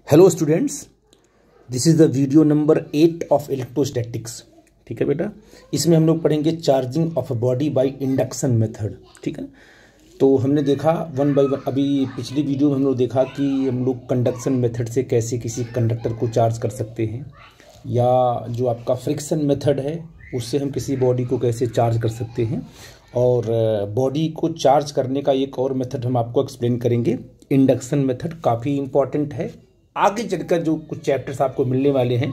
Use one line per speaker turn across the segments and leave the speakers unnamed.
Hello students, this is the video number 8 of electrostatics. ठीक है बेटा, इसमें हम लोग पढ़ेंगे charging of a body by induction method. ठीक है, तो हमने देखा वन बाय वन। अभी पिछली वीडियो में हम लोग देखा कि हम लोग कंडक्शन मेथड से कैसे किसी कंडक्टर को चार्ज कर सकते हैं, या जो आपका फ्रिक्शन मेथड है उससे हम किसी बॉडी को कैसे चार्ज कर सकते हैं। और बॉडी को चार्ज करने का एक और मेथड हम आपको एक्सप्लेन करेंगे, इंडक्शन मेथड। काफ़ी इंपॉर्टेंट है, आगे चलकर जो कुछ चैप्टर्स आपको मिलने वाले हैं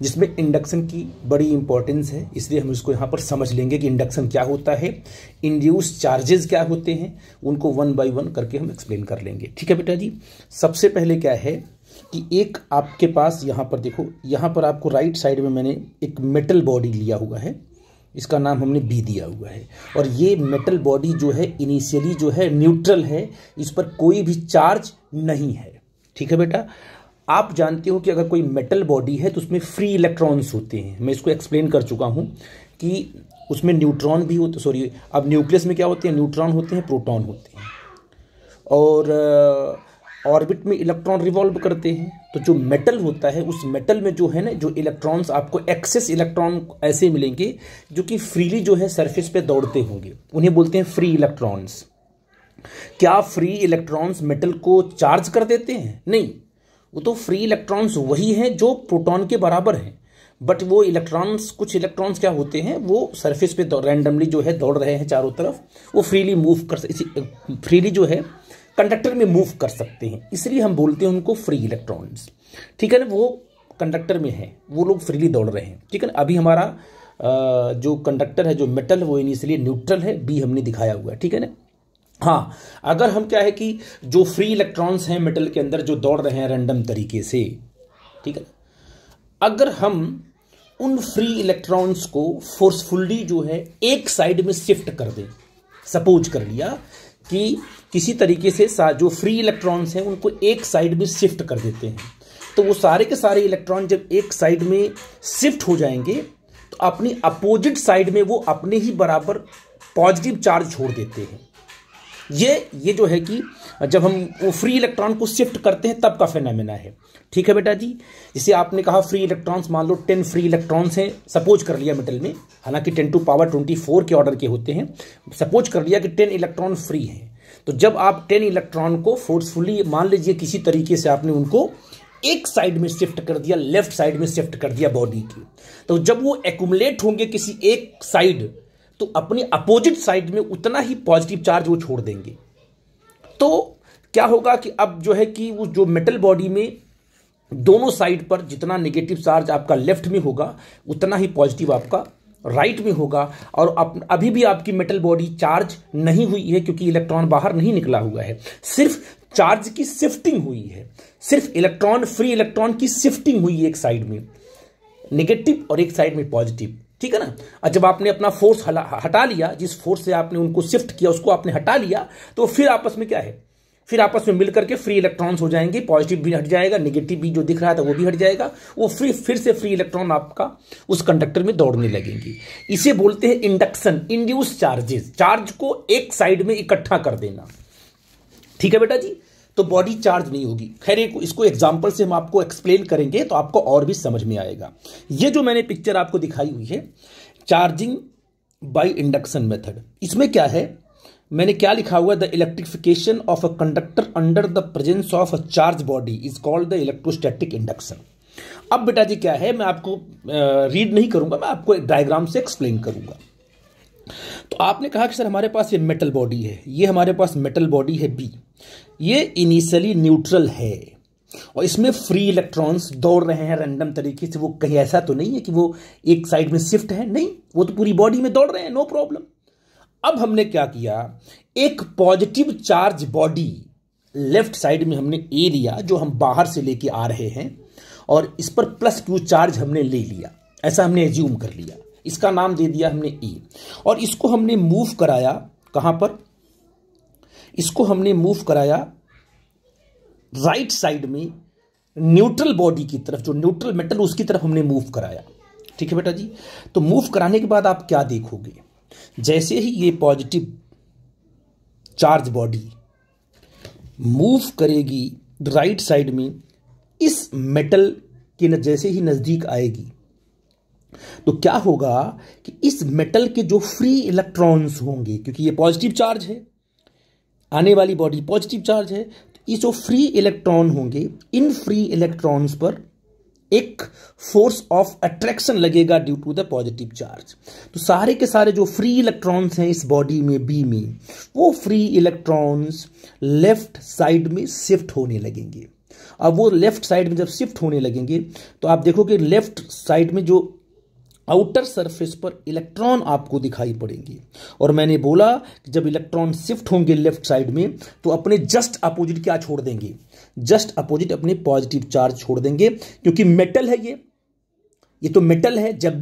जिसमें इंडक्शन की बड़ी इंपॉर्टेंस है, इसलिए हम इसको यहाँ पर समझ लेंगे कि इंडक्शन क्या होता है, इंड्यूस चार्जेस क्या होते हैं, उनको वन बाय वन करके हम एक्सप्लेन कर लेंगे। ठीक है बेटा जी, सबसे पहले क्या है कि एक आपके पास यहाँ पर देखो, यहाँ पर आपको राइट साइड में मैंने एक मेटल बॉडी लिया हुआ है, इसका नाम हमने बी दिया हुआ है। और ये मेटल बॉडी जो है इनिशियली जो है न्यूट्रल है, इस पर कोई भी चार्ज नहीं है। ठीक है बेटा, आप जानते हो कि अगर कोई मेटल बॉडी है तो उसमें फ्री इलेक्ट्रॉन्स होते हैं। मैं इसको एक्सप्लेन कर चुका हूं कि उसमें न्यूट्रॉन भी होते, सॉरी, अब न्यूक्लियस में क्या होते हैं, न्यूट्रॉन होते हैं, प्रोटॉन होते हैं, और ऑर्बिट में इलेक्ट्रॉन रिवॉल्व करते हैं। तो जो मेटल होता है उस मेटल में जो है ना, जो इलेक्ट्रॉन्स आपको एक्सेस इलेक्ट्रॉन ऐसे मिलेंगे जो कि फ्रीली जो है सरफेस पे दौड़ते होंगे, उन्हें बोलते हैं फ्री इलेक्ट्रॉन्स। क्या फ्री इलेक्ट्रॉन्स मेटल को चार्ज कर देते हैं? नहीं, वो तो फ्री इलेक्ट्रॉन्स वही हैं जो प्रोटॉन के बराबर हैं, बट वो इलेक्ट्रॉन्स, कुछ इलेक्ट्रॉन्स क्या होते हैं, वो सरफेस पे रैंडमली जो है दौड़ रहे हैं चारों तरफ, वो फ्रीली मूव कर, फ्रीली जो है कंडक्टर में मूव कर सकते हैं, इसलिए हम बोलते हैं उनको फ्री इलेक्ट्रॉन्स। ठीक है ना, वो कंडक्टर में है, वो लोग फ्रीली दौड़ रहे हैं। ठीक है ना, अभी हमारा जो कंडक्टर है, जो मेटल है, वो इनिशियली न्यूट्रल है, बी हमने दिखाया हुआ है। ठीक है ना, हाँ, अगर हम क्या है कि जो फ्री इलेक्ट्रॉन्स हैं मेटल के अंदर जो दौड़ रहे हैं रैंडम तरीके से, ठीक है, अगर हम उन फ्री इलेक्ट्रॉन्स को फोर्सफुली जो है एक साइड में शिफ्ट कर दें, सपोज कर लिया कि किसी तरीके से जो फ्री इलेक्ट्रॉन्स हैं उनको एक साइड में शिफ्ट कर देते हैं, तो वो सारे के सारे इलेक्ट्रॉन जब एक साइड में शिफ्ट हो जाएंगे तो अपनी अपोजिट साइड में वो अपने ही बराबर पॉजिटिव चार्ज छोड़ देते हैं। ये जो है कि जब हम वो फ्री इलेक्ट्रॉन को शिफ्ट करते हैं तब का फिनोमेना है। ठीक है बेटा जी, जैसे आपने कहा फ्री इलेक्ट्रॉन्स, मान लो 10 फ्री इलेक्ट्रॉन्स हैं, सपोज कर लिया मेटल में, हालांकि 10⁻24 के ऑर्डर के होते हैं, सपोज कर लिया कि 10 इलेक्ट्रॉन फ्री हैं। तो जब आप 10 इलेक्ट्रॉन को फोर्सफुली, मान लीजिए किसी तरीके से आपने उनको एक साइड में शिफ्ट कर दिया, लेफ्ट साइड में शिफ्ट कर दिया बॉडी की, तो जब वो एक्यूमुलेट होंगे किसी एक साइड, तो अपनी अपोजिट साइड में उतना ही पॉजिटिव चार्ज वो छोड़ देंगे। तो क्या होगा कि अब जो है कि वो जो मेटल बॉडी में दोनों साइड पर जितना नेगेटिव चार्ज आपका लेफ्ट में होगा उतना ही पॉजिटिव आपका राइट में होगा। और अभी भी आपकी मेटल बॉडी चार्ज नहीं हुई है क्योंकि इलेक्ट्रॉन बाहर नहीं निकला हुआ है, सिर्फ चार्ज की शिफ्टिंग हुई है, सिर्फ इलेक्ट्रॉन, फ्री इलेक्ट्रॉन की शिफ्टिंग हुई है, एक साइड में नेगेटिव और एक साइड में पॉजिटिव। ठीक है ना, और जब आपने अपना फोर्स हटा लिया, जिस फोर्स से आपने उनको शिफ्ट किया उसको आपने हटा लिया, तो फिर आपस में क्या है, फिर आपस में मिलकर के फ्री इलेक्ट्रॉन्स हो जाएंगे, पॉजिटिव भी हट जाएगा, नेगेटिव भी जो दिख रहा था वो भी हट जाएगा, वो फिर से फ्री इलेक्ट्रॉन आपका उस कंडक्टर में दौड़ने लगेंगे। इसे बोलते हैं इंडक्शन, इंड्यूस चार्जेस, चार्ज को एक साइड में इकट्ठा कर देना। ठीक है बेटा जी, तो बॉडी चार्ज नहीं होगी। खैर इसको एग्जांपल से हम आपको एक्सप्लेन करेंगे तो आपको और भी समझ में आएगा। ये जो मैंने पिक्चर आपको दिखाई हुई है, चार्जिंग बाय इंडक्शन मेथड, इसमें क्या है, मैंने क्या लिखा हुआ है, the electrification of a conductor under the presence of a charge body is called the electrostatic induction. अब बेटा जी क्या है, मैं आपको रीड नहीं करूंगा, मैं आपको एक डायग्राम से एक्सप्लेन करूंगा। तो आपने कहा कि सर हमारे पास ये मेटल बॉडी है, ये हमारे पास मेटल बॉडी है बी, ये इनिशियली न्यूट्रल है और इसमें फ्री इलेक्ट्रॉन्स दौड़ रहे हैं रैंडम तरीके से। वो कहीं ऐसा तो नहीं है कि वो एक साइड में शिफ्ट है, नहीं, वो तो पूरी बॉडी में दौड़ रहे हैं, नो प्रॉब्लम। अब हमने क्या किया, एक positive charge body left side में हमने ए लिया, जो हम बाहर से लेके आ रहे हैं, और इस पर +Q चार्ज हमने ले लिया, ऐसा हमने एज्यूम कर लिया, इसका नाम दे दिया हमने E, और इसको हमने मूव कराया कहां पर, इसको हमने मूव कराया राइट साइड में न्यूट्रल बॉडी की तरफ, जो न्यूट्रल मेटल उसकी तरफ हमने मूव कराया। ठीक है बेटा जी, तो मूव कराने के बाद आप क्या देखोगे, जैसे ही ये पॉजिटिव चार्ज बॉडी मूव करेगी राइट साइड में, इस मेटल के जैसे ही नजदीक आएगी तो क्या होगा कि इस मेटल के जो फ्री इलेक्ट्रॉन्स होंगे, क्योंकि ये पॉजिटिव चार्ज है, आने वाली बॉडी पॉजिटिव चार्ज है, तो ये जो फ्री इलेक्ट्रॉन होंगे, इन फ्री इलेक्ट्रॉन्स पर एक फोर्स ऑफ अट्रैक्शन लगेगा due to the positive charge. तो सारे के सारे जो फ्री इलेक्ट्रॉन्स हैं इस बॉडी में बी में, वो फ्री इलेक्ट्रॉन्स लेफ्ट साइड में शिफ्ट होने लगेंगे। अब वो लेफ्ट साइड में जब शिफ्ट होने लगेंगे तो आप देखोगे लेफ्ट साइड में जो आउटर सरफेस पर इलेक्ट्रॉन आपको दिखाई पड़ेंगे। और मैंने बोला कि जब इलेक्ट्रॉन शिफ्ट होंगे लेफ्ट साइड में तो अपने जस्ट अपोजिट क्या छोड़ देंगे, जस्ट अपोजिट अपने पॉजिटिव चार्ज छोड़ देंगे, क्योंकि मेटल है ये तो मेटल है। जब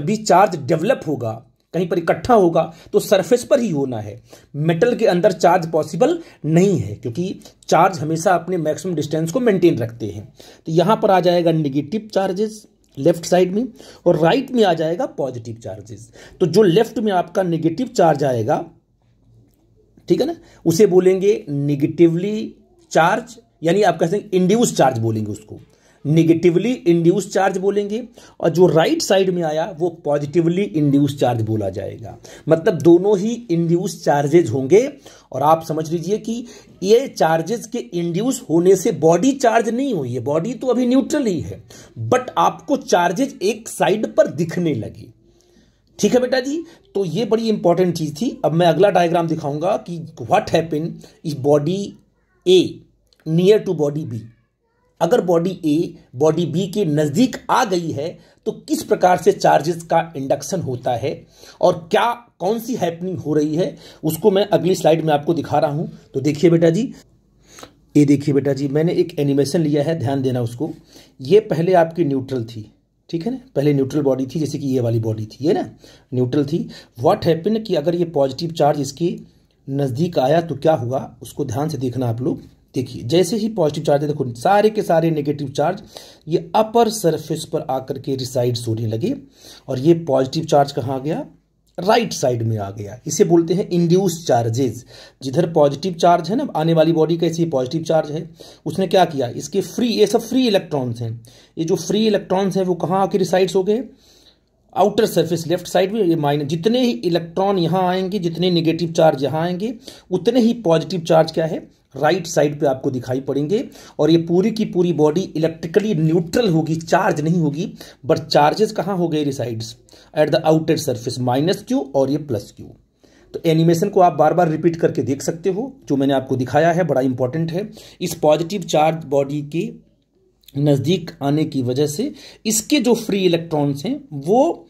भी चार्ज डेवलप होगा, कहीं पर इकट्ठा होगा तो सरफेस पर ही होना है। मेटल के अंदर चार्ज पॉसिबल नहीं है, क्योंकि चार्ज हमेशा अपने मैक्सिमम डिस्टेंस को मेंटेन रखते हैं। तो यहां पर आ जाएगा नेगेटिव चार्जेस लेफ्ट साइड में, और राइट में आ जाएगा पॉजिटिव चार्जेस। तो जो लेफ्ट में आपका नेगेटिव चार्ज आएगा, ठीक है ना, उसे बोलेंगे नेगेटिवली चार्ज, यानी आप कह सकते हैं इंड्यूस चार्ज बोलेंगे उसको, नेगेटिवली इंड्यूस चार्ज बोलेंगे। और जो राइट साइड में आया वो पॉजिटिवली इंड्यूस चार्ज बोला जाएगा। मतलब दोनों ही इंड्यूस चार्जेज होंगे। और आप समझ लीजिए कि ये चार्जेस के इंड्यूस होने से बॉडी चार्ज नहीं हुई है, बॉडी तो अभी न्यूट्रल ही है, बट आपको चार्जेज एक साइड पर दिखने लगे। ठीक है बेटा जी, तो ये बड़ी इंपॉर्टेंट चीज थी। अब मैं अगला डायग्राम दिखाऊंगा कि what happen is body A near to body B. अगर बॉडी ए बॉडी बी के नजदीक आ गई है तो किस प्रकार से चार्जेस का इंडक्शन होता है और क्या कौन सी हैपनिंग हो रही है, उसको मैं अगली स्लाइड में आपको दिखा रहा हूं। तो देखिए बेटा जी, ये देखिए बेटा जी, मैंने एक एनिमेशन लिया है, ध्यान देना उसको। ये पहले आपकी न्यूट्रल थी, ठीक है ना, पहले न्यूट्रल बॉडी थी, जैसे कि ये वाली बॉडी थी, ये ना न्यूट्रल थी। व्हाट हैपन कि अगर ये पॉजिटिव चार्ज इसके नजदीक आया तो क्या हुआ, उसको ध्यान से देखना आप लोग। देखिए जैसे ही पॉजिटिव चार्ज है, देखो सारे के सारे नेगेटिव चार्ज ये अपर सरफेस पर आकर के रिसाइड्स होने लगे, और ये पॉजिटिव चार्ज कहाँ गया, राइट साइड में आ गया। इसे बोलते हैं इंड्यूस चार्जेस। जिधर पॉजिटिव चार्ज है ना, आने वाली बॉडी कैसी पॉजिटिव चार्ज है, उसने क्या किया, इसके फ्री, ये सब फ्री इलेक्ट्रॉन्स हैं, ये जो फ्री इलेक्ट्रॉन्स हैं वो कहाँ आके रिसाइड्स हो गए, आउटर सरफेस लेफ्ट साइड में। ये माइनस, जितने ही इलेक्ट्रॉन यहाँ आएंगे, जितने नेगेटिव चार्ज यहाँ आएंगे, उतने ही पॉजिटिव चार्ज क्या है, राइट साइड पे आपको दिखाई पड़ेंगे। और ये पूरी की पूरी बॉडी इलेक्ट्रिकली न्यूट्रल होगी, चार्ज नहीं होगी, बट चार्जेस कहाँ हो गए, resides at the outer surface, -Q और ये +Q। तो एनिमेशन को आप बार बार रिपीट करके देख सकते हो, जो मैंने आपको दिखाया है बड़ा इंपॉर्टेंट है। इस पॉजिटिव चार्ज बॉडी के नजदीक आने की वजह से इसके जो फ्री इलेक्ट्रॉन्स हैं वो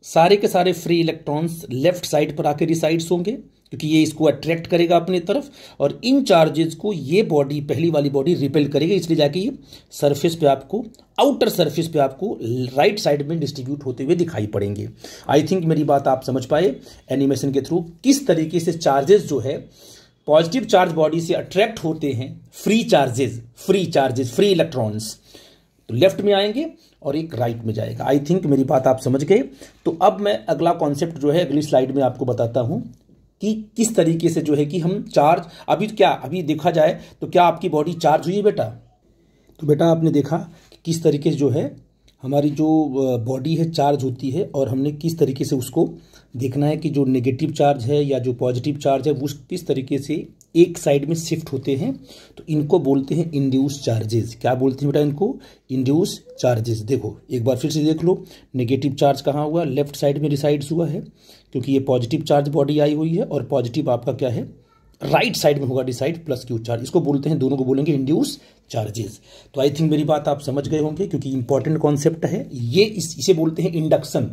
सारे के सारे फ्री इलेक्ट्रॉन्स लेफ्ट साइड पर आके रिसाइड्स होंगे, क्योंकि ये इसको अट्रैक्ट करेगा अपनी तरफ, और इन चार्जेस को ये बॉडी, पहली वाली बॉडी रिपेल करेगी, इसलिए जाके ये सरफेस पे आपको, आउटर सरफेस पे आपको राइट साइड में डिस्ट्रीब्यूट होते हुए दिखाई पड़ेंगे। आई थिंक मेरी बात आप समझ पाए एनिमेशन के थ्रू, किस तरीके से चार्जेस जो है पॉजिटिव चार्ज बॉडी से अट्रैक्ट होते हैं, फ्री इलेक्ट्रॉन्स तो लेफ्ट में आएंगे और एक राइट में जाएगा। आई थिंक मेरी बात आप समझ गए। तो अब मैं अगला कॉन्सेप्ट जो है अगली स्लाइड में आपको बताता हूं कि किस तरीके से जो है कि हम चार्ज, अभी देखा जाए तो क्या आपकी बॉडी चार्ज हुई है बेटा, तो बेटा आपने देखा कि किस तरीके से जो है हमारी जो बॉडी है चार्ज होती है, और हमने किस तरीके से उसको देखना है कि जो नेगेटिव चार्ज है या जो पॉजिटिव चार्ज है वो किस तरीके से एक साइड में शिफ्ट होते हैं। तो इनको बोलते हैं इंड्यूस चार्जेस। क्या बोलते हैं बेटा इनको, इंड्यूस चार्जेस। देखो एक बार फिर से देख लो, नेगेटिव चार्ज कहाँ हुआ, लेफ्ट साइड में रिसाइड्स हुआ है, क्योंकि ये पॉजिटिव चार्ज बॉडी आई हुई है, और पॉजिटिव आपका क्या है, राइट साइड में होगा डिसाइड +Q चार्ज। इसको बोलते हैं, दोनों को बोलेंगे इंड्यूस चार्जेस। तो आई थिंक मेरी बात आप समझ गए होंगे, क्योंकि इंपॉर्टेंट कॉन्सेप्ट है ये। इसे बोलते हैं इंडक्शन।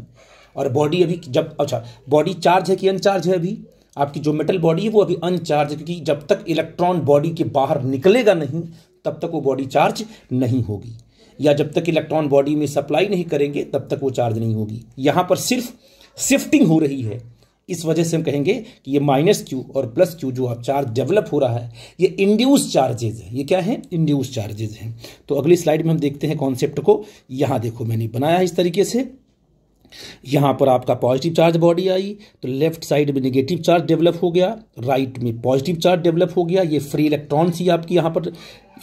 और बॉडी अभी जब, अच्छा बॉडी चार्ज है कि अनचार्ज है, अभी आपकी जो मेटल बॉडी है वो अभी अनचार्ज है, क्योंकि जब तक इलेक्ट्रॉन बॉडी के बाहर निकलेगा नहीं तब तक वो बॉडी चार्ज नहीं होगी, या जब तक इलेक्ट्रॉन बॉडी में सप्लाई नहीं करेंगे तब तक वो चार्ज नहीं होगी। यहां पर सिर्फ शिफ्टिंग हो रही है, इस वजह से हम कहेंगे कि ये -Q और +Q जो आप चार्ज डेवलप हो रहा है ये इंड्यूस चार्जेज है। ये क्या है, इंड्यूस चार्जेज हैं। तो अगली स्लाइड में हम देखते हैं कॉन्सेप्ट को। यहां देखो मैंने बनाया है इस तरीके से यहाँ पर आपका पॉजिटिव चार्ज बॉडी आई तो लेफ्ट साइड में नेगेटिव चार्ज डेवलप हो गया, राइट में पॉजिटिव चार्ज डेवलप हो गया। ये फ्री इलेक्ट्रॉन्स ही आपकी यहाँ पर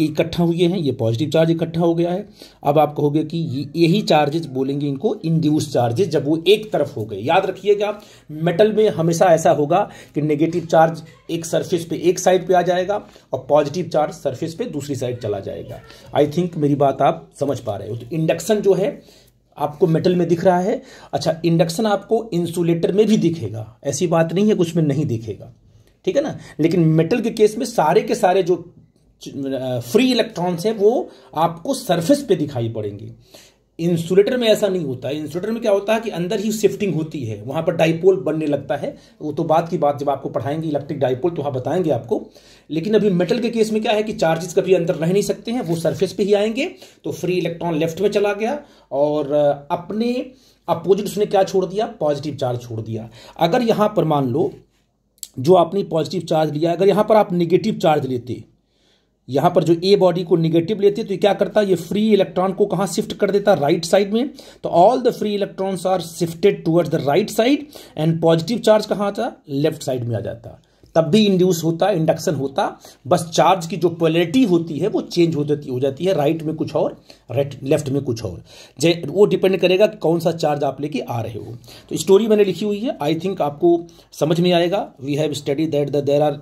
इकट्ठा हुए हैं, ये पॉजिटिव चार्ज इकट्ठा हो गया है। अब आप कहोगे कि यही चार्जेस बोलेंगे इनको इंड्यूस चार्जेस, जब वो एक तरफ हो गए। याद रखिएगा मेटल में हमेशा ऐसा होगा कि नेगेटिव चार्ज एक सरफेस पे एक साइड पे आ जाएगा और पॉजिटिव चार्ज सरफेस पे दूसरी साइड चला जाएगा। आई थिंक मेरी बात आप समझ पा रहे हो। तो इंडक्शन जो है आपको मेटल में दिख रहा है। अच्छा, इंडक्शन आपको इंसुलेटर में भी दिखेगा, ऐसी बात नहीं है कुछ में नहीं दिखेगा, ठीक है ना। लेकिन मेटल के केस में सारे के सारे जो फ्री इलेक्ट्रॉन्स हैं वो आपको सरफेस पे दिखाई पड़ेंगे। इंसुलेटर में ऐसा नहीं होता है। इंसुलेटर में क्या होता है कि अंदर ही शिफ्टिंग होती है, वहां पर डाइपोल बनने लगता है। वो तो बात की बात, जब आपको पढ़ाएंगे इलेक्ट्रिक डाइपोल तो वहां बताएंगे आपको। लेकिन अभी मेटल के केस में क्या है कि चार्जेस कभी अंदर रह नहीं सकते हैं, वो सरफेस पे ही आएंगे। तो फ्री इलेक्ट्रॉन लेफ्ट में चला गया और अपने अपोजिट उसने क्या छोड़ दिया, पॉजिटिव चार्ज छोड़ दिया। अगर यहां पर मान लो जो आपने पॉजिटिव चार्ज लिया, अगर यहां पर आप निगेटिव चार्ज लेते, यहां पर जो ए बॉडी को निगेटिव लेते तो ये क्या करता, ये फ्री इलेक्ट्रॉन को कहां शिफ्ट कर देता, राइट साइड में। तो all the free electrons are shifted towards the right side and positive charge कहां आता, लेफ्ट साइड में आ जाता। तब भी इंड्यूस होता, इंडक्शन होता, बस चार्ज की जो पोलैरिटी होती है वो चेंज हो जाती है, राइट में कुछ और, लेफ्ट में कुछ और। वो डिपेंड करेगा कि कौन सा चार्ज आप लेके आ रहे हो। तो स्टोरी मैंने लिखी हुई है, आई थिंक आपको समझ में आएगा। We have study that there are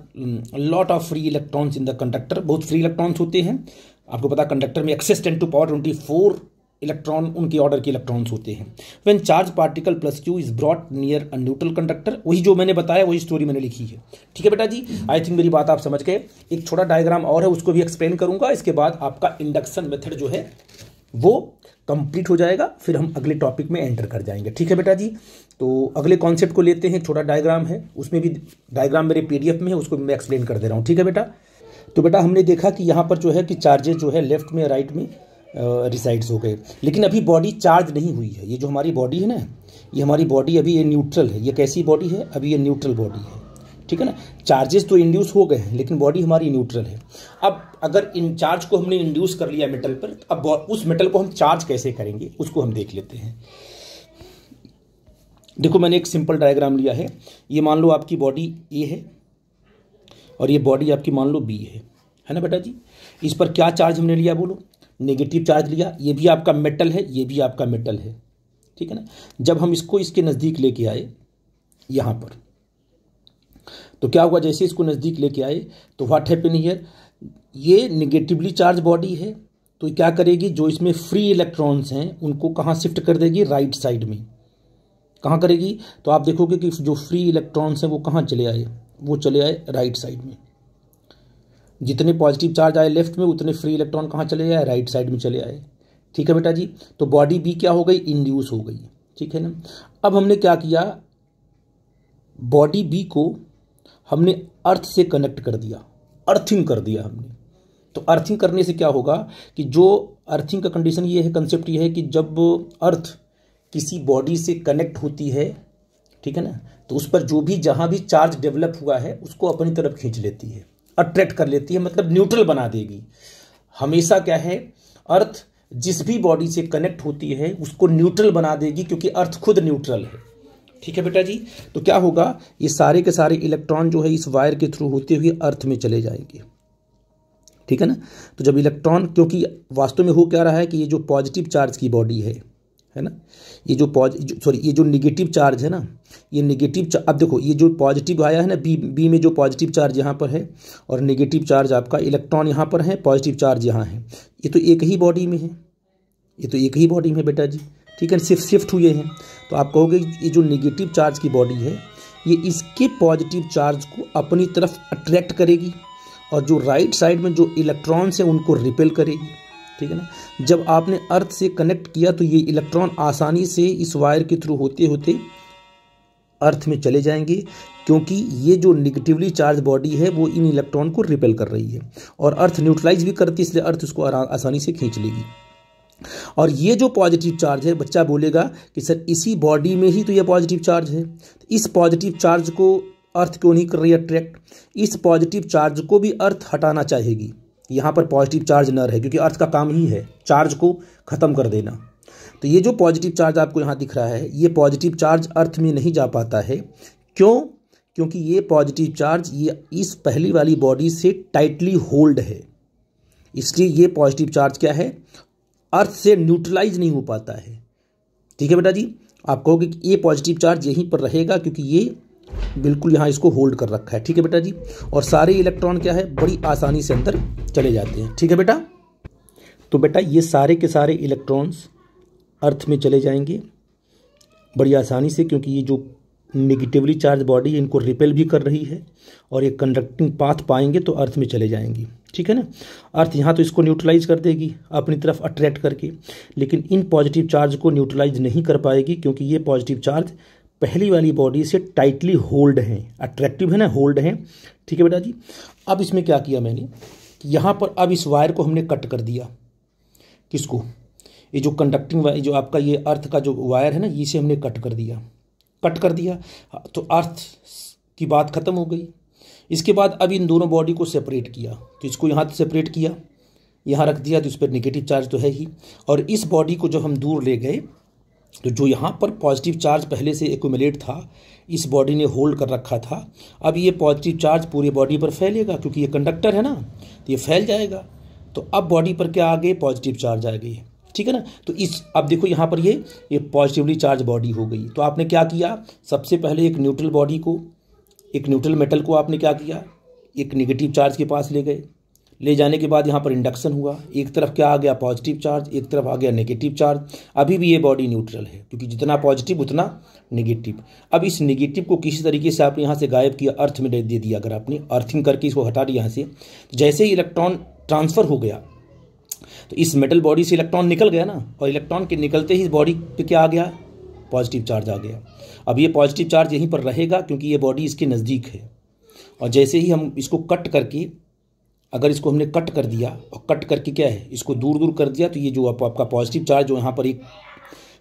lot of free electrons in the conductor. बहुत फ्री इलेक्ट्रॉन्स होते हैं, आपको पता कंडक्टर में एक्सेस 10 to power 24 इलेक्ट्रॉन उनके ऑर्डर के इलेक्ट्रॉन्स होते हैं। When charge particle plus Q is brought near a neutral conductor, वही जो मैंने बताया वही स्टोरी मैंने लिखी है, ठीक है बेटा जी। आई थिंक मेरी बात आप समझ गए। एक छोटा डायग्राम और है, उसको भी एक्सप्लेन करूंगा, इसके बाद आपका इंडक्शन मेथड जो है वो कंप्लीट हो जाएगा, फिर हम अगले टॉपिक में एंटर कर जाएंगे, ठीक है बेटा जी। तो अगले कॉन्सेप्ट को लेते हैं। छोटा डायग्राम है, उसमें भी डायग्राम मेरे PDF में है, उसको मैं एक्सप्लेन कर दे रहा हूँ, ठीक है बेटा। तो बेटा हमने देखा कि यहाँ पर जो है कि चार्जेस जो है लेफ्ट में राइट में रिसाइड्स हो गए, लेकिन अभी बॉडी चार्ज नहीं हुई है। ये जो हमारी बॉडी है ना, ये हमारी बॉडी अभी ये न्यूट्रल है। ये कैसी बॉडी है, अभी ये न्यूट्रल बॉडी है, ठीक है ना। चार्जेस तो इंड्यूस हो गए हैं लेकिन बॉडी हमारी न्यूट्रल है। अब अगर इन चार्ज को हमने इंड्यूस कर लिया मेटल पर, अब उस मेटल को हम चार्ज कैसे करेंगे उसको हम देख लेते हैं। देखो मैंने एक सिंपल डायग्राम लिया है। ये मान लो आपकी बॉडी ए है और ये बॉडी आपकी मान लो बी है ना बेटा जी। इस पर क्या चार्ज हमने लिया बोलो, नेगेटिव चार्ज लिया। ये भी आपका मेटल है, ये भी आपका मेटल है, ठीक है ना। जब हम इसको इसके नज़दीक लेके आए यहाँ पर, तो क्या हुआ, जैसे इसको नज़दीक लेके आए तो व्हाट हैपन हियर, ये नेगेटिवली चार्ज बॉडी है तो क्या करेगी, जो इसमें फ्री इलेक्ट्रॉन्स हैं उनको कहाँ शिफ्ट कर देगी, राइट साइड में। कहाँ करेगी, तो आप देखोगे कि जो फ्री इलेक्ट्रॉन्स हैं वो कहाँ चले आए, वो चले आए राइट साइड में। जितने पॉजिटिव चार्ज आए लेफ्ट में, उतने फ्री इलेक्ट्रॉन कहाँ चले आए, राइट साइड में चले आए, ठीक है बेटा जी। तो बॉडी बी क्या हो गई, इंड्यूस हो गई, ठीक है ना। अब हमने क्या किया, बॉडी बी को हमने अर्थ से कनेक्ट कर दिया, अर्थिंग कर दिया हमने। तो अर्थिंग करने से क्या होगा कि जो अर्थिंग का कंडीशन ये है, कंसेप्ट ये है कि जब अर्थ किसी बॉडी से कनेक्ट होती है, ठीक है ना, तो उस पर जो भी जहाँ भी चार्ज डेवलप हुआ है उसको अपनी तरफ खींच लेती है, अट्रैक्ट कर लेती है, मतलब न्यूट्रल बना देगी। हमेशा क्या है, अर्थ जिस भी बॉडी से कनेक्ट होती है उसको न्यूट्रल बना देगी, क्योंकि अर्थ खुद न्यूट्रल है, ठीक है बेटा जी। तो क्या होगा, ये सारे के सारे इलेक्ट्रॉन जो है इस वायर के थ्रू होते हुए अर्थ में चले जाएंगे, ठीक है ना। तो जब इलेक्ट्रॉन, क्योंकि वास्तव में हो क्या रहा है कि ये जो पॉजिटिव चार्ज की बॉडी है ना, ये ये जो निगेटिव चार्ज है ना, ये निगेटिव, अब देखो ये जो पॉजिटिव आया है ना, बी में जो पॉजिटिव चार्ज यहाँ पर है और नेगेटिव चार्ज आपका इलेक्ट्रॉन यहाँ पर है, पॉजिटिव चार्ज यहाँ है। ये तो एक ही बॉडी में है, ये तो एक ही बॉडी में बेटा जी, ठीक है, सिर्फ शिफ्ट हुए हैं। तो आप कहोगे ये जो नेगेटिव चार्ज की बॉडी है ये इसके पॉजिटिव चार्ज को अपनी तरफ अट्रैक्ट करेगी और जो राइट साइड में जो इलेक्ट्रॉन्स हैं उनको रिपेल करेगी, ठीक है ना। जब आपने अर्थ से कनेक्ट किया तो ये इलेक्ट्रॉन आसानी से इस वायर के थ्रू होते होते अर्थ में चले जाएंगे, क्योंकि ये जो निगेटिवली चार्ज बॉडी है वो इन इलेक्ट्रॉन को रिपेल कर रही है और अर्थ न्यूट्रलाइज भी करती है, इसलिए अर्थ उसको आसानी से खींच लेगी। और ये जो पॉजिटिव चार्ज है, बच्चा बोलेगा कि सर इसी बॉडी में ही तो ये पॉजिटिव चार्ज है, तो इस पॉजिटिव चार्ज को अर्थ क्यों नहीं कर रही अट्रैक्ट, इस पॉजिटिव चार्ज को भी अर्थ हटाना चाहेगी। यहाँ पर पॉजिटिव चार्ज न रहे, क्योंकि अर्थ का काम ही है चार्ज को ख़त्म कर देना। तो ये जो पॉजिटिव चार्ज आपको यहाँ दिख रहा है, ये पॉजिटिव चार्ज अर्थ में नहीं जा पाता है। क्यों? क्योंकि ये पॉजिटिव चार्ज ये इस पहली वाली बॉडी से टाइटली होल्ड है, इसलिए ये पॉजिटिव चार्ज क्या है, अर्थ से न्यूट्रलाइज नहीं हो पाता है। ठीक है बेटा जी, आप कहोगे कि ये पॉजिटिव चार्ज यहीं पर रहेगा क्योंकि ये बिल्कुल यहाँ इसको होल्ड कर रखा है। ठीक है बेटा जी, और सारे इलेक्ट्रॉन क्या है, बड़ी आसानी से अंदर चले जाते हैं। ठीक है बेटा, तो बेटा ये सारे के सारे इलेक्ट्रॉन्स अर्थ में चले जाएंगे बड़ी आसानी से, क्योंकि ये जो नेगेटिवली चार्ज बॉडी है इनको रिपेल भी कर रही है और ये कंडक्टिंग पाथ पाएंगे तो अर्थ में चले जाएंगी। ठीक है ना, अर्थ यहाँ तो इसको न्यूट्रलाइज कर देगी अपनी तरफ अट्रैक्ट करके, लेकिन इन पॉजिटिव चार्ज को न्यूट्रलाइज नहीं कर पाएगी क्योंकि ये पॉजिटिव चार्ज पहली वाली बॉडी से टाइटली होल्ड हैं, अट्रैक्टिव है ना, होल्ड हैं। ठीक है बेटा जी, अब इसमें क्या किया मैंने कि यहाँ पर अब इस वायर को हमने कट कर दिया। किसको? ये जो कंडक्टिंग वायर, जो आपका ये अर्थ का जो वायर है ना, इसे हमने कट कर दिया। कट कर दिया तो अर्थ की बात खत्म हो गई। इसके बाद अब इन दोनों बॉडी को सेपरेट किया, तो इसको यहाँ से सेपरेट किया, यहाँ रख दिया, तो इस पर नेगेटिव चार्ज तो है ही। और इस बॉडी को जब हम दूर ले गए तो जो यहाँ पर पॉजिटिव चार्ज पहले से एक्यूमुलेट था, इस बॉडी ने होल्ड कर रखा था, अब ये पॉजिटिव चार्ज पूरे बॉडी पर फैलेगा क्योंकि ये कंडक्टर है ना, तो ये फैल जाएगा। तो अब बॉडी पर क्या आ गए, पॉजिटिव चार्ज आ गई। ठीक है ना, तो इस अब देखो यहाँ पर ये पॉजिटिवली चार्ज बॉडी हो गई। तो आपने क्या किया, सबसे पहले एक न्यूट्रल बॉडी को, एक न्यूट्रल मेटल को आपने क्या किया, एक नेगेटिव चार्ज के पास ले गए। ले जाने के बाद यहाँ पर इंडक्शन हुआ, एक तरफ क्या आ गया, पॉजिटिव चार्ज, एक तरफ आ गया नेगेटिव चार्ज। अभी भी ये बॉडी न्यूट्रल है क्योंकि जितना पॉजिटिव उतना नेगेटिव। अब इस नेगेटिव को किसी तरीके से आपने यहाँ से गायब किया, अर्थ में दे दिया। अगर आपने अर्थिंग करके इसको हटा दिया यहाँ से, जैसे ही इलेक्ट्रॉन ट्रांसफ़र हो गया तो इस मेटल बॉडी से इलेक्ट्रॉन निकल गया ना, और इलेक्ट्रॉन के निकलते ही बॉडी पे क्या आ गया, पॉजिटिव चार्ज आ गया। अब ये पॉजिटिव चार्ज यहीं पर रहेगा क्योंकि ये बॉडी इसके नज़दीक है। और जैसे ही हम इसको कट करके, अगर इसको हमने कट कर दिया और कट करके क्या है, इसको दूर दूर कर दिया, तो ये जो आपका पॉजिटिव चार्ज जो यहाँ पर एक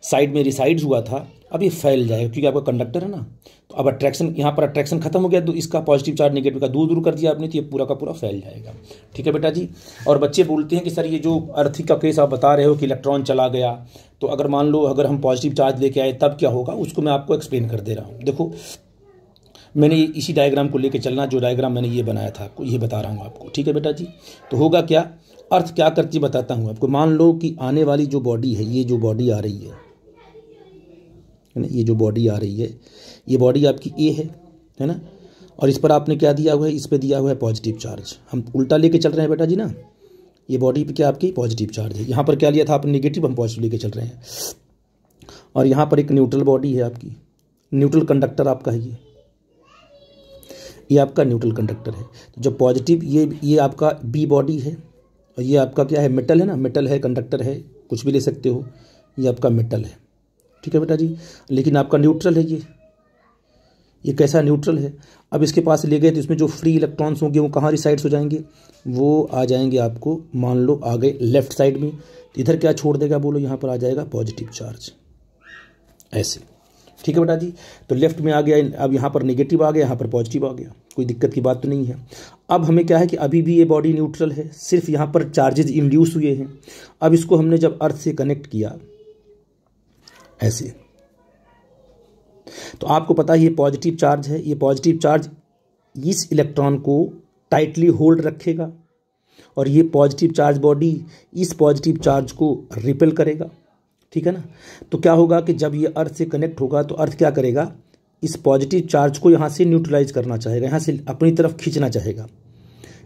साइड में रिसाइड्स हुआ था, अब ये फैल जाएगा क्योंकि आपका कंडक्टर है ना। तो अब अट्रैक्शन, यहाँ पर अट्रैक्शन खत्म हो गया, तो इसका पॉजिटिव चार्ज नेगेटिव का दूर दूर कर दिया आपने, तो ये पूरा का पूरा फैल जाएगा। ठीक है बेटा जी। और बच्चे बोलते हैं कि सर ये जो अर्थिंग का केस आप बता रहे हो कि इलेक्ट्रॉन चला गया, तो अगर मान लो अगर हम पॉजिटिव चार्ज लेके आए तब क्या होगा, उसको मैं आपको एक्सप्लेन कर दे रहा हूँ। देखो मैंने इसी डायग्राम को लेके चलना, जो डायग्राम मैंने ये बनाया था आपको ये बता रहा हूँ आपको। ठीक है बेटा जी, तो होगा क्या, अर्थ क्या करती बताता हूँ आपको। मान लो कि आने वाली जो बॉडी है, ये जो बॉडी आ रही है ना, ये जो बॉडी आ रही है, ये बॉडी आपकी ए है ना, और इस पर आपने क्या दिया हुआ है, इस पर दिया हुआ है पॉजिटिव चार्ज। हम उल्टा लेके चल रहे हैं बेटा जी ना, ये बॉडी पे क्या आपकी पॉजिटिव चार्ज है, यहाँ पर क्या लिया था आपने नेगेटिव, हम पॉजिटिव लेके चल रहे हैं। और यहाँ पर एक न्यूट्रल बॉडी है आपकी, न्यूट्रल कंडक्टर आपका है, ये आपका न्यूट्रल कंडक्टर है। तो जब पॉजिटिव, ये आपका बी बॉडी है, और ये आपका क्या है, मेटल है ना, मेटल है, कंडक्टर है, कुछ भी ले सकते हो, ये आपका मेटल है। ठीक है बेटा जी, लेकिन आपका न्यूट्रल है ये कैसा न्यूट्रल है। अब इसके पास ले गए तो इसमें जो फ्री इलेक्ट्रॉन्स होंगे वो कहाँ रिसाइड्स हो जाएंगे, वो आ जाएंगे आपको, मान लो आ गए लेफ्ट साइड में, तो इधर क्या छोड़ देगा बोलो, यहाँ पर आ जाएगा पॉजिटिव चार्ज, ऐसे। ठीक है बेटा जी, तो लेफ्ट में आ गया, अब यहाँ पर नेगेटिव आ गया, यहाँ पर पॉजिटिव आ गया, कोई दिक्कत की बात तो नहीं है। अब हमें क्या है कि अभी भी ये बॉडी न्यूट्रल है, सिर्फ यहाँ पर चार्जेज इंड्यूस हुए हैं। अब इसको हमने जब अर्थ से कनेक्ट किया ऐसे, तो आपको पता है ये पॉजिटिव चार्ज है, ये पॉजिटिव चार्ज इस इलेक्ट्रॉन को टाइटली होल्ड रखेगा, और ये पॉजिटिव चार्ज बॉडी इस पॉजिटिव चार्ज को रिपेल करेगा। ठीक है ना, तो क्या होगा कि जब ये अर्थ से कनेक्ट होगा तो अर्थ क्या करेगा, इस पॉजिटिव चार्ज को यहाँ से न्यूट्रलाइज करना चाहेगा, यहाँ से अपनी तरफ खींचना चाहेगा,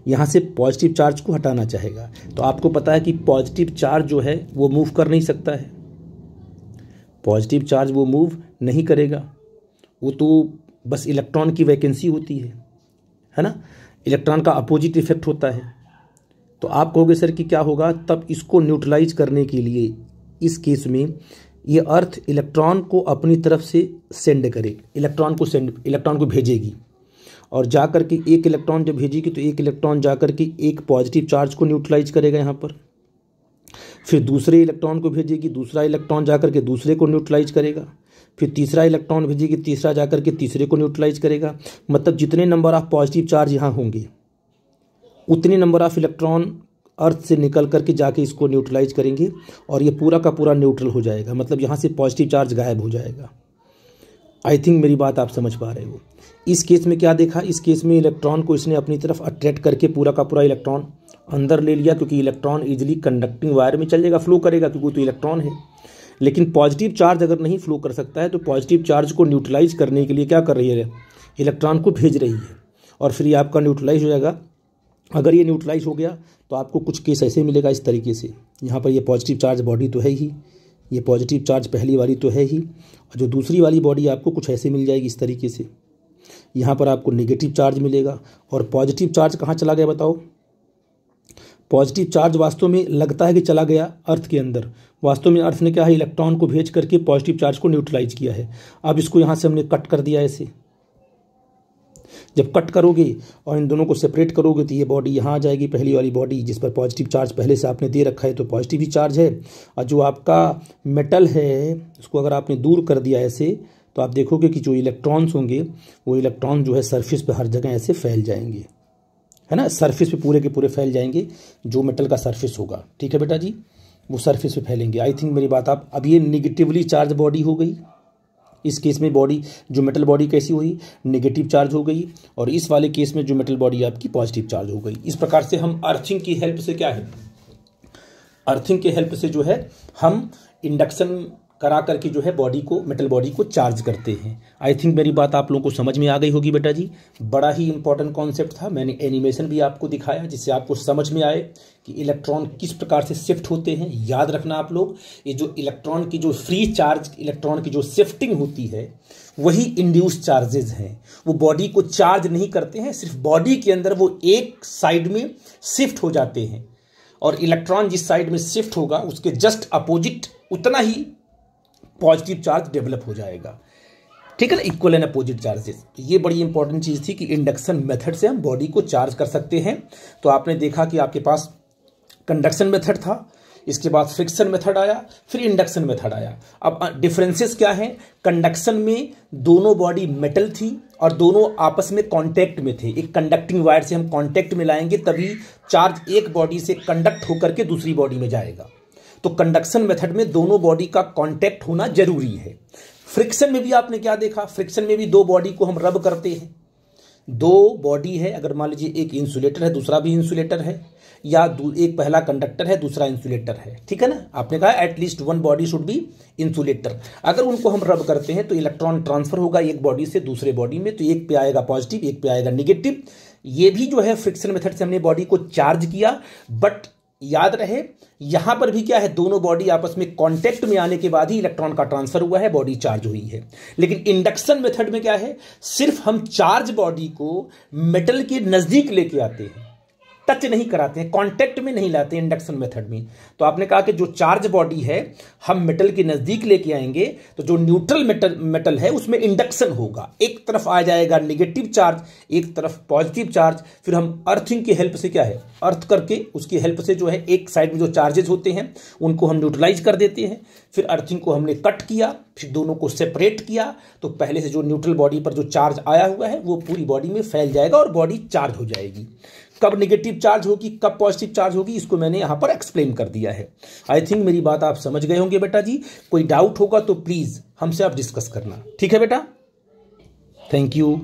यहाँ से पॉजिटिव चार्ज को हटाना चाहेगा। तो आपको पता है कि पॉजिटिव चार्ज जो है वो मूव कर नहीं सकता है, पॉजिटिव चार्ज वो मूव नहीं करेगा, वो तो बस इलेक्ट्रॉन की वैकेंसी होती है ना, इलेक्ट्रॉन का अपोजिट इफेक्ट होता है। तो आप कहोगे सर कि क्या होगा, तब इसको न्यूट्रलाइज करने के लिए इस केस में ये अर्थ इलेक्ट्रॉन को अपनी तरफ से सेंड करे, इलेक्ट्रॉन को भेजेगी, और जा कर के एक इलेक्ट्रॉन जब भेजेगी तो एक इलेक्ट्रॉन जा कर के एक पॉजिटिव चार्ज को न्यूट्रलाइज करेगा यहाँ पर, फिर दूसरे इलेक्ट्रॉन को भेजेगी, दूसरा इलेक्ट्रॉन जा कर के दूसरे को न्यूट्रलाइज करेगा, फिर तीसरा इलेक्ट्रॉन भेजेगी, तीसरा जा कर के तीसरे को न्यूट्रलाइज करेगा। मतलब जितने नंबर ऑफ पॉजिटिव चार्ज यहाँ होंगे उतने नंबर ऑफ इलेक्ट्रॉन अर्थ से निकल करके जाके इसको न्यूट्रलाइज करेंगे और ये पूरा का पूरा न्यूट्रल हो जाएगा, मतलब यहाँ से पॉजिटिव चार्ज गायब हो जाएगा। आई थिंक मेरी बात आप समझ पा रहे हो। इस केस में क्या देखा, इस केस में इलेक्ट्रॉन को इसने अपनी तरफ अट्रैक्ट करके पूरा का पूरा इलेक्ट्रॉन अंदर ले लिया, क्योंकि इलेक्ट्रॉन इजीली कंडक्टिंग वायर में चल जाएगा, फ्लो करेगा, क्योंकि वो तो इलेक्ट्रॉन है। लेकिन पॉजिटिव चार्ज अगर नहीं फ्लो कर सकता है तो पॉजिटिव चार्ज को न्यूट्रलाइज करने के लिए क्या कर रही है, इलेक्ट्रॉन को भेज रही है और फिर ये आपका न्यूट्रलाइज हो जाएगा। अगर ये न्यूट्रलाइज हो गया तो आपको कुछ केस ऐसे मिलेगा इस तरीके से। यहाँ पर ये पॉजिटिव चार्ज बॉडी तो है ही, ये पॉजिटिव चार्ज पहली वाली तो है ही, और जो दूसरी वाली बॉडी आपको कुछ ऐसे मिल जाएगी इस तरीके से। यहाँ पर आपको नेगेटिव चार्ज मिलेगा और पॉजिटिव चार्ज कहाँ चला गया बताओ। पॉजिटिव चार्ज वास्तव में लगता है कि चला गया अर्थ के अंदर, वास्तव में अर्थ ने क्या है, इलेक्ट्रॉन को भेज करके पॉजिटिव चार्ज को न्यूट्रलाइज किया है। अब इसको यहाँ से हमने कट कर दिया ऐसे। जब कट करोगे और इन दोनों को सेपरेट करोगे तो ये बॉडी यहाँ आ जाएगी, पहली वाली बॉडी जिस पर पॉजिटिव चार्ज पहले से आपने दे रखा है तो पॉजिटिव ही चार्ज है। और जो आपका मेटल है उसको अगर आपने दूर कर दिया ऐसे तो आप देखोगे कि जो इलेक्ट्रॉन्स होंगे वो इलेक्ट्रॉन जो है सरफेस पे हर जगह ऐसे फैल जाएंगे, है ना, सरफेस पे पूरे के पूरे फैल जाएंगे। जो मेटल का सरफेस होगा, ठीक है बेटा जी, वो सरफेस पे फैलेंगे। आई थिंक मेरी बात आप, अब ये निगेटिवली चार्ज बॉडी हो गई। इस केस में बॉडी जो मेटल बॉडी कैसी हुई, नेगेटिव चार्ज हो गई, और इस वाले केस में जो मेटल बॉडी आपकी पॉजिटिव चार्ज हो गई। इस प्रकार से हम अर्थिंग की हेल्प से क्या है, अर्थिंग के हेल्प से जो है हम इंडक्शन करा करके जो है बॉडी को, मेटल बॉडी को चार्ज करते हैं। आई थिंक मेरी बात आप लोगों को समझ में आ गई होगी बेटा जी। बड़ा ही इंपॉर्टेंट कॉन्सेप्ट था, मैंने एनिमेशन भी आपको दिखाया जिससे आपको समझ में आए कि इलेक्ट्रॉन किस प्रकार से शिफ्ट होते हैं। याद रखना आप लोग, ये जो इलेक्ट्रॉन की जो फ्री चार्ज इलेक्ट्रॉन की जो शिफ्टिंग होती है वही इंड्यूस चार्जेस हैं। वो बॉडी को चार्ज नहीं करते हैं, सिर्फ बॉडी के अंदर वो एक साइड में शिफ्ट हो जाते हैं, और इलेक्ट्रॉन जिस साइड में शिफ्ट होगा उसके जस्ट अपोजिट उतना ही पॉजिटिव चार्ज डेवलप हो जाएगा, ठीक है ना, इक्वल एंड अपोजिट चार्जेस। ये बड़ी इंपॉर्टेंट चीज़ थी कि इंडक्शन मेथड से हम बॉडी को चार्ज कर सकते हैं। तो आपने देखा कि आपके पास कंडक्शन मेथड था, इसके बाद फ्रिक्शन मेथड आया, फिर इंडक्शन मेथड आया। अब डिफरेंसेस क्या हैं, कंडक्शन में दोनों बॉडी मेटल थी और दोनों आपस में कांटेक्ट में थे। एक कंडक्टिंग वायर से हम कांटेक्ट में लाएंगे तभी चार्ज एक बॉडी से कंडक्ट होकर के दूसरी बॉडी में जाएगा। तो कंडक्शन मेथड में दोनों बॉडी का कांटेक्ट होना जरूरी है। फ्रिक्शन में भी आपने क्या देखा, फ्रिक्शन में भी दो बॉडी को हम रब करते हैं। दो बॉडी है, अगर मान लीजिए एक इंसुलेटर है दूसरा भी इंसुलेटर है, या एक पहला कंडक्टर है दूसरा इंसुलेटर है, ठीक है ना, आपने कहा at least one body should be insulator. अगर उनको हम रब करते हैं तो इलेक्ट्रॉन ट्रांसफर होगा एक बॉडी से दूसरे बॉडी में, तो एक पे आएगा पॉजिटिव एक पे आएगा निगेटिव। ये भी जो है फ्रिक्शन मेथड से हमने बॉडी को चार्ज किया। बट याद रहे यहां पर भी क्या है, दोनों बॉडी आपस में कांटेक्ट में आने के बाद ही इलेक्ट्रॉन का ट्रांसफर हुआ है, बॉडी चार्ज हुई है। लेकिन इंडक्शन मेथड में क्या है, सिर्फ हम चार्ज बॉडी को मेटल के नजदीक लेके आते हैं, टच नहीं कराते हैं, कांटेक्ट में नहीं लाते इंडक्शन मेथड में। तो आपने कहा कि जो चार्ज बॉडी है हम मेटल के नजदीक लेके आएंगे तो जो न्यूट्रल मेटल है उसमें इंडक्शन होगा, एक तरफ आ जाएगा नेगेटिव चार्ज एक तरफ पॉजिटिव चार्ज। फिर हम अर्थिंग की हेल्प से क्या है, अर्थ करके उसकी हेल्प से जो है एक साइड में जो चार्जेस होते हैं उनको हम न्यूट्रलाइज कर देते हैं। फिर अर्थिंग को हमने कट किया, फिर दोनों को सेपरेट किया, तो पहले से जो न्यूट्रल बॉडी पर जो चार्ज आया हुआ है वो पूरी बॉडी में फैल जाएगा और बॉडी चार्ज हो जाएगी। कब नेगेटिव चार्ज होगी कब पॉजिटिव चार्ज होगी इसको मैंने यहां पर एक्सप्लेन कर दिया है। आई थिंक मेरी बात आप समझ गए होंगे बेटा जी। कोई डाउट होगा तो प्लीज हमसे आप डिस्कस करना, ठीक है बेटा। Thank you.